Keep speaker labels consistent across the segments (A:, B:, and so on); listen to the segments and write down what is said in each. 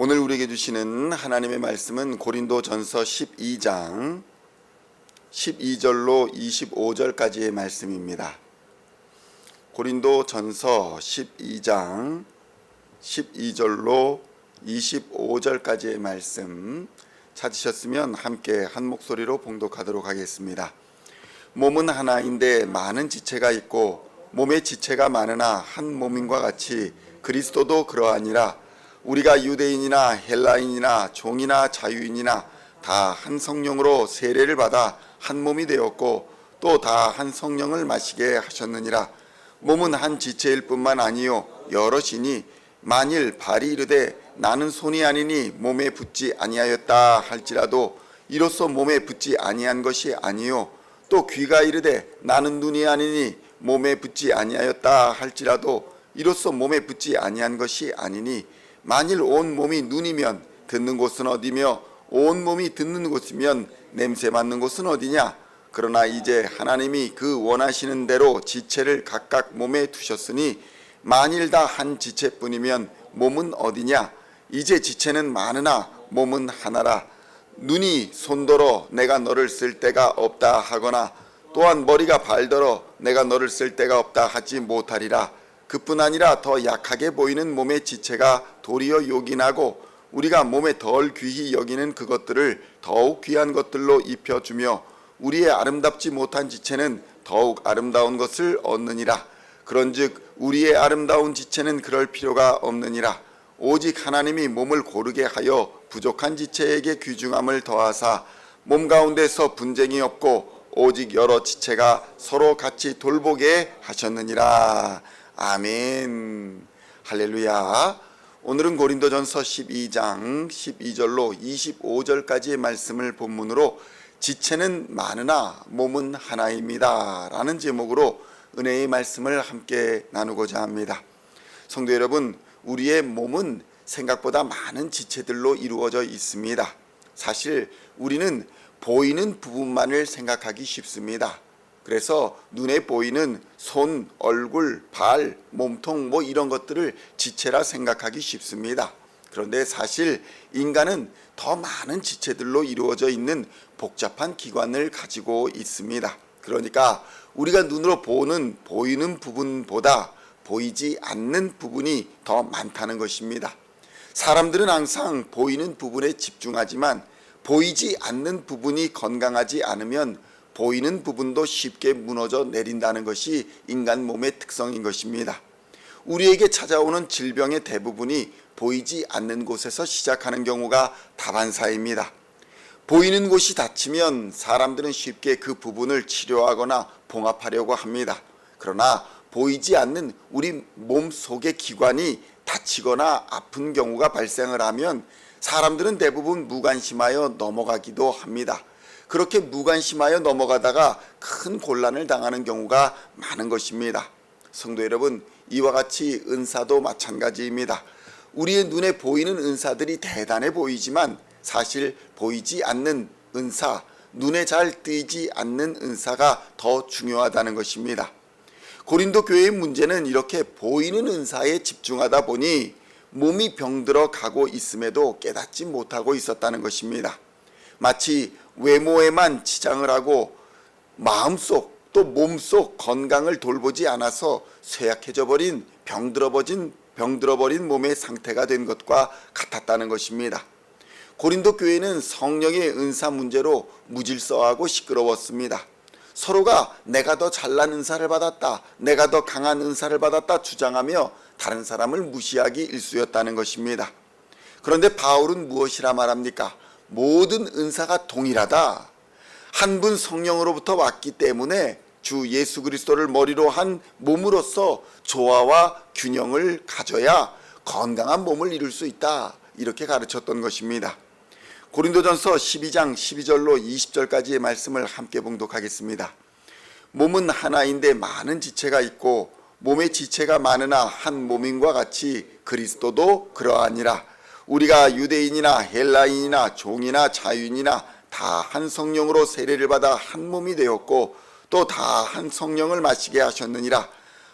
A: 오늘 우리에게 주시는 하나님의 말씀은 고린도전서 12장 12절로 25절까지의 말씀입니다. 고린도전서 12장 12절로 25절까지의 말씀 찾으셨으면 함께 한 목소리로 봉독하도록 하겠습니다. 몸은 하나인데 많은 지체가 있고 몸의 지체가 많으나 한 몸인과 같이 그리스도도 그러하니라. 우리가 유대인이나 헬라인이나 종이나 자유인이나 다 한 성령으로 세례를 받아 한 몸이 되었고 또 다 한 성령을 마시게 하셨느니라. 몸은 한 지체일 뿐만 아니요 여럿이니 만일 발이 이르되 나는 손이 아니니 몸에 붙지 아니하였다 할지라도 이로써 몸에 붙지 아니한 것이 아니요 또 귀가 이르되 나는 눈이 아니니 몸에 붙지 아니하였다 할지라도 이로써 몸에 붙지 아니한 것이 아니니 만일 온 몸이 눈이면 듣는 곳은 어디며 온 몸이 듣는 곳이면 냄새 맡는 곳은 어디냐. 그러나 이제 하나님이 그 원하시는 대로 지체를 각각 몸에 두셨으니 만일 다 한 지체뿐이면 몸은 어디냐. 이제 지체는 많으나 몸은 하나라. 눈이 손더러 내가 너를 쓸 데가 없다 하거나 또한 머리가 발더러 내가 너를 쓸 데가 없다 하지 못하리라. 그뿐 아니라 더 약하게 보이는 몸의 지체가 도리어 요긴하고 우리가 몸에 덜 귀히 여기는 그것들을 더욱 귀한 것들로 입혀주며 우리의 아름답지 못한 지체는 더욱 아름다운 것을 얻느니라. 그런즉 우리의 아름다운 지체는 그럴 필요가 없느니라. 오직 하나님이 몸을 고르게 하여 부족한 지체에게 귀중함을 더하사 몸 가운데서 분쟁이 없고 오직 여러 지체가 서로 같이 돌보게 하셨느니라. 아멘. 할렐루야. 오늘은 고린도전서 12장 12절로 25절까지의 말씀을 본문으로 지체는 많으나 몸은 하나입니다 라는 제목으로 은혜의 말씀을 함께 나누고자 합니다. 성도 여러분, 우리의 몸은 생각보다 많은 지체들로 이루어져 있습니다. 사실 우리는 보이는 부분만을 생각하기 쉽습니다. 그래서 눈에 보이는 손, 얼굴, 발, 몸통 이런 것들을 지체라 생각하기 쉽습니다. 그런데 사실 인간은 더 많은 지체들로 이루어져 있는 복잡한 기관을 가지고 있습니다. 그러니까 우리가 눈으로 보이는 부분보다 보이지 않는 부분이 더 많다는 것입니다. 사람들은 항상 보이는 부분에 집중하지만 보이지 않는 부분이 건강하지 않으면 보이는 부분도 쉽게 무너져 내린다는 것이 인간 몸의 특성인 것입니다. 우리에게 찾아오는 질병의 대부분이 보이지 않는 곳에서 시작하는 경우가 다반사입니다. 보이는 곳이 다치면 사람들은 쉽게 그 부분을 치료하거나 봉합하려고 합니다. 그러나 보이지 않는 우리 몸 속의 기관이 다치거나 아픈 경우가 발생을 하면 사람들은 대부분 무관심하여 넘어가기도 합니다. 그렇게 무관심하여 넘어가다가 큰 곤란을 당하는 경우가 많은 것입니다. 성도 여러분, 이와 같이 은사도 마찬가지입니다. 우리의 눈에 보이는 은사들이 대단해 보이지만 사실 보이지 않는 은사, 눈에 잘 띄지 않는 은사가 더 중요하다는 것입니다. 고린도 교회의 문제는 이렇게 보이는 은사에 집중하다 보니 몸이 병들어 가고 있음에도 깨닫지 못하고 있었다는 것입니다. 마치 외모에만 치장을 하고 마음속 또 몸속 건강을 돌보지 않아서 쇠약해져 버린 병들어 버린 몸의 상태가 된 것과 같았다는 것입니다. 고린도 교회는 성령의 은사 문제로 무질서하고 시끄러웠습니다. 서로가 내가 더 잘난 은사를 받았다, 내가 더 강한 은사를 받았다 주장하며 다른 사람을 무시하기 일쑤였다는 것입니다. 그런데 바울은 무엇이라 말합니까? 모든 은사가 동일하다. 한 분 성령으로부터 왔기 때문에 주 예수 그리스도를 머리로 한 몸으로서 조화와 균형을 가져야 건강한 몸을 이룰 수 있다. 이렇게 가르쳤던 것입니다. 고린도전서 12장 12절로 20절까지의 말씀을 함께 봉독하겠습니다. 몸은 하나인데 많은 지체가 있고 몸의 지체가 많으나 한 몸인과 같이 그리스도도 그러하니라. 우리가 유대인이나 헬라인이나 종이나 자유인이나 다 한 성령으로 세례를 받아 한 몸이 되었고 또 다 한 성령을 마시게 하셨느니라.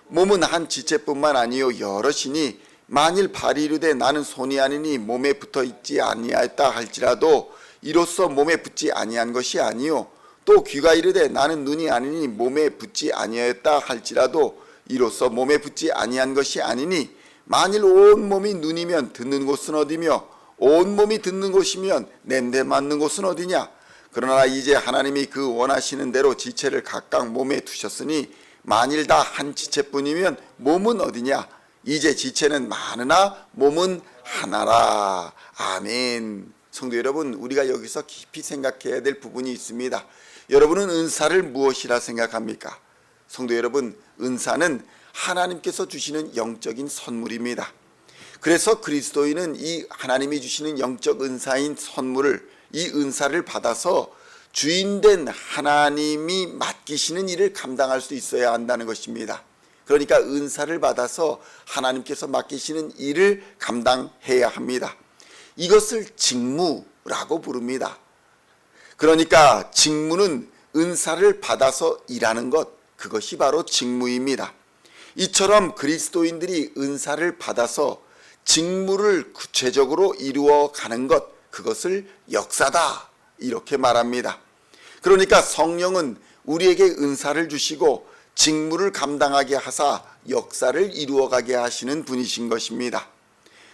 A: 몸은 한 지체뿐만 아니요 여럿이니 만일 발이 이르되 나는 손이 아니니 몸에 붙어 있지 아니하였다 할지라도 이로써 몸에 붙지 아니한 것이 아니요 또 귀가 이르되 나는 눈이 아니니 몸에 붙지 아니하였다 할지라도 이로써 몸에 붙지 아니한 것이 아니니 만일 온 몸이 눈이면 듣는 곳은 어디며 온 몸이 듣는 곳이면 냄새 맡는 곳은 어디냐. 그러나 이제 하나님이 그 원하시는 대로 지체를 각각 몸에 두셨으니 만일 다 한 지체뿐이면 몸은 어디냐. 이제 지체는 많으나 몸은 하나라. 아멘. 성도 여러분, 우리가 여기서 깊이 생각해야 될 부분이 있습니다. 여러분은 은사를 무엇이라 생각합니까? 성도 여러분, 은사는 하나님께서 주시는 영적인 선물입니다. 그래서 그리스도인은 이 하나님이 주시는 영적 은사인 선물을, 이 은사를 받아서 주인된 하나님이 맡기시는 일을 감당할 수 있어야 한다는 것입니다. 그러니까 은사를 받아서 하나님께서 맡기시는 일을 감당해야 합니다. 이것을 직무라고 부릅니다. 그러니까 직무는 은사를 받아서 일하는 것, 그것이 바로 직무입니다. 이처럼 그리스도인들이 은사를 받아서 직무를 구체적으로 이루어가는 것, 그것을 역사다 이렇게 말합니다. 그러니까 성령은 우리에게 은사를 주시고 직무를 감당하게 하사 역사를 이루어가게 하시는 분이신 것입니다.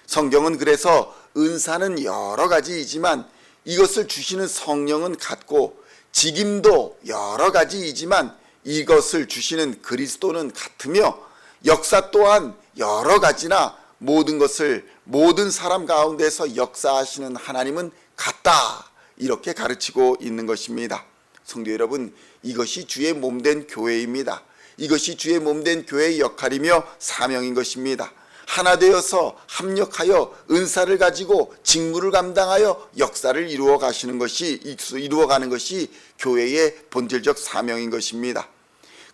A: 성경은 그래서 은사는 여러 가지이지만 이것을 주시는 성령은 같고 직임도 여러 가지이지만 이것을 주시는 그리스도는 같으며 역사 또한 여러 가지나 모든 것을 모든 사람 가운데서 역사하시는 하나님은 같다 이렇게 가르치고 있는 것입니다. 성도 여러분, 이것이 주의 몸된 교회입니다. 이것이 주의 몸된 교회의 역할이며 사명인 것입니다. 하나 되어서 합력하여 은사를 가지고 직무를 감당하여 역사를 이루어가는 것이 교회의 본질적 사명인 것입니다.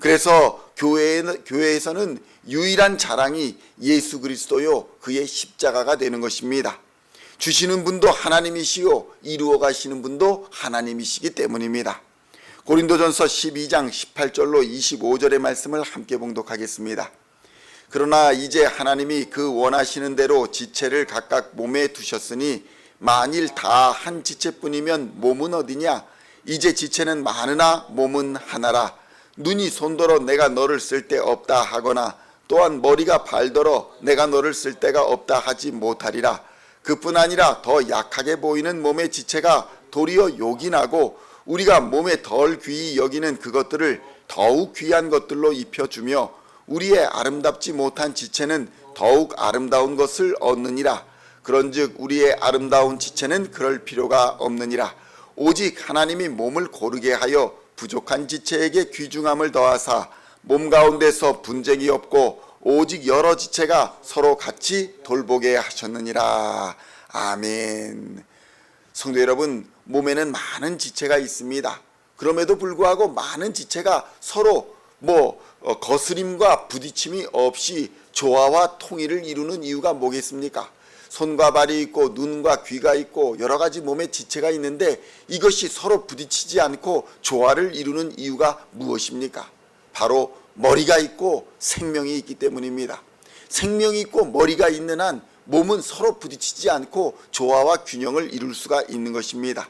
A: 그래서 교회에서는 유일한 자랑이 예수 그리스도요 그의 십자가가 되는 것입니다. 주시는 분도 하나님이시요 이루어 가시는 분도 하나님이시기 때문입니다. 고린도전서 12장 18절로 25절의 말씀을 함께 봉독하겠습니다. 그러나 이제 하나님이 그 원하시는 대로 지체를 각각 몸에 두셨으니 만일 다 한 지체뿐이면 몸은 어디냐. 이제 지체는 많으나 몸은 하나라. 눈이 손더러 내가 너를 쓸 데 없다 하거나 또한 머리가 발더러 내가 너를 쓸 데가 없다 하지 못하리라. 그뿐 아니라 더 약하게 보이는 몸의 지체가 도리어 요긴하고 우리가 몸에 덜 귀히 여기는 그것들을 더욱 귀한 것들로 입혀주며 우리의 아름답지 못한 지체는 더욱 아름다운 것을 얻느니라. 그런즉 우리의 아름다운 지체는 그럴 필요가 없느니라. 오직 하나님이 몸을 고르게 하여 부족한 지체에게 귀중함을 더하사 몸 가운데서 분쟁이 없고 오직 여러 지체가 서로 같이 돌보게 하셨느니라. 아멘. 성도 여러분, 몸에는 많은 지체가 있습니다. 그럼에도 불구하고 많은 지체가 서로 거스림과 부딪힘이 없이 조화와 통일을 이루는 이유가 뭐겠습니까? 손과 발이 있고 눈과 귀가 있고 여러 가지 몸의 지체가 있는데 이것이 서로 부딪히지 않고 조화를 이루는 이유가 무엇입니까? 바로 머리가 있고 생명이 있기 때문입니다. 생명이 있고 머리가 있는 한 몸은 서로 부딪히지 않고 조화와 균형을 이룰 수가 있는 것입니다.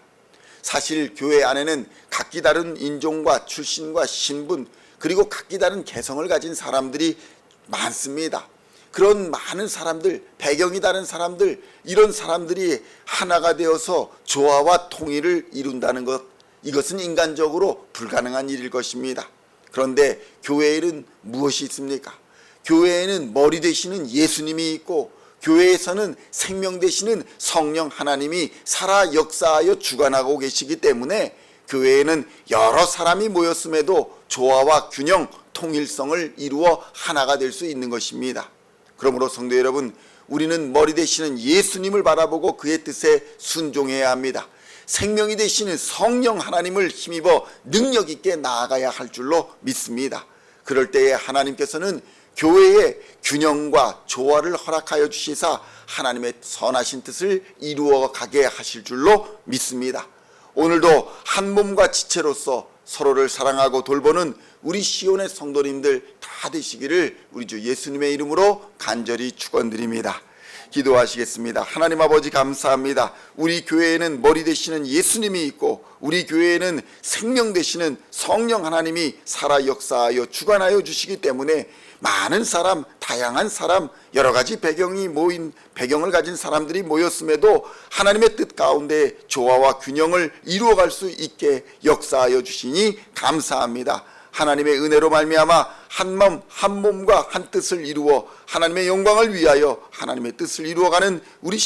A: 사실 교회 안에는 각기 다른 인종과 출신과 신분 그리고 각기 다른 개성을 가진 사람들이 많습니다. 그런 많은 사람들, 배경이 다른 사람들, 이런 사람들이 하나가 되어서 조화와 통일을 이룬다는 것, 이것은 인간적으로 불가능한 일일 것입니다. 그런데 교회에는 무엇이 있습니까? 교회에는 머리 되시는 예수님이 있고 교회에서는 생명 되시는 성령 하나님이 살아 역사하여 주관하고 계시기 때문에 교회에는 여러 사람이 모였음에도 조화와 균형, 통일성을 이루어 하나가 될 수 있는 것입니다. 그러므로 성도 여러분, 우리는 머리 되시는 예수님을 바라보고 그의 뜻에 순종해야 합니다. 생명이 되시는 성령 하나님을 힘입어 능력 있게 나아가야 할 줄로 믿습니다. 그럴 때에 하나님께서는 교회의 균형과 조화를 허락하여 주시사 하나님의 선하신 뜻을 이루어 가게 하실 줄로 믿습니다. 오늘도 한 몸과 지체로서 서로를 사랑하고 돌보는 우리 시온의 성도님들 다 되시기를 우리 주 예수님의 이름으로 간절히 축원드립니다. 기도하시겠습니다. 하나님 아버지 감사합니다. 우리 교회에는 머리 되시는 예수님이 있고 우리 교회에는 생명 되시는 성령 하나님이 살아 역사하여 주관하여 주시기 때문에 많은 사람, 다양한 사람, 여러 가지 배경을 가진 사람들이 모였음에도 하나님의 뜻 가운데 조화와 균형을 이루어갈 수 있게 역사하여 주시니 감사합니다. 하나님의 은혜로 말미암아 한 몸과 한 뜻을 이루어 하나님의 영광을 위하여 하나님의 뜻을 이루어가는 우리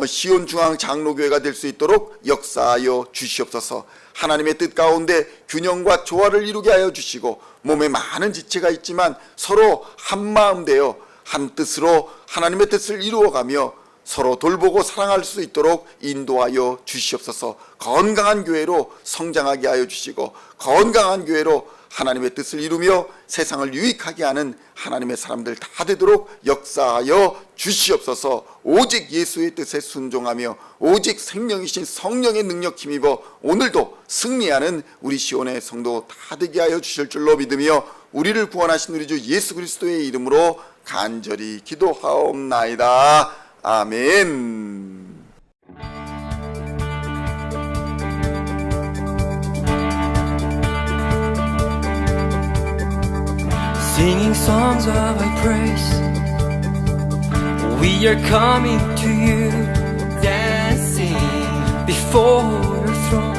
A: 시온중앙장로교회가 될 수 있도록 역사하여 주시옵소서. 하나님의 뜻 가운데 균형과 조화를 이루게 하여 주시고 몸에 많은 지체가 있지만 서로 한마음 되어 한 뜻으로 하나님의 뜻을 이루어가며 서로 돌보고 사랑할 수 있도록 인도하여 주시옵소서. 건강한 교회로 성장하게 하여 주시고 건강한 교회로 하나님의 뜻을 이루며 세상을 유익하게 하는 하나님의 사람들 다 되도록 역사하여 주시옵소서. 오직 예수의 뜻에 순종하며 오직 생명이신 성령의 능력 힘입어 오늘도 승리하는 우리 시온의 성도 다 되게 하여 주실 줄로 믿으며 우리를 구원하신 우리 주 예수 그리스도의 이름으로 간절히 기도하옵나이다. 아멘.
B: Singing songs of thy praise, we are coming to you, dancing before your throne.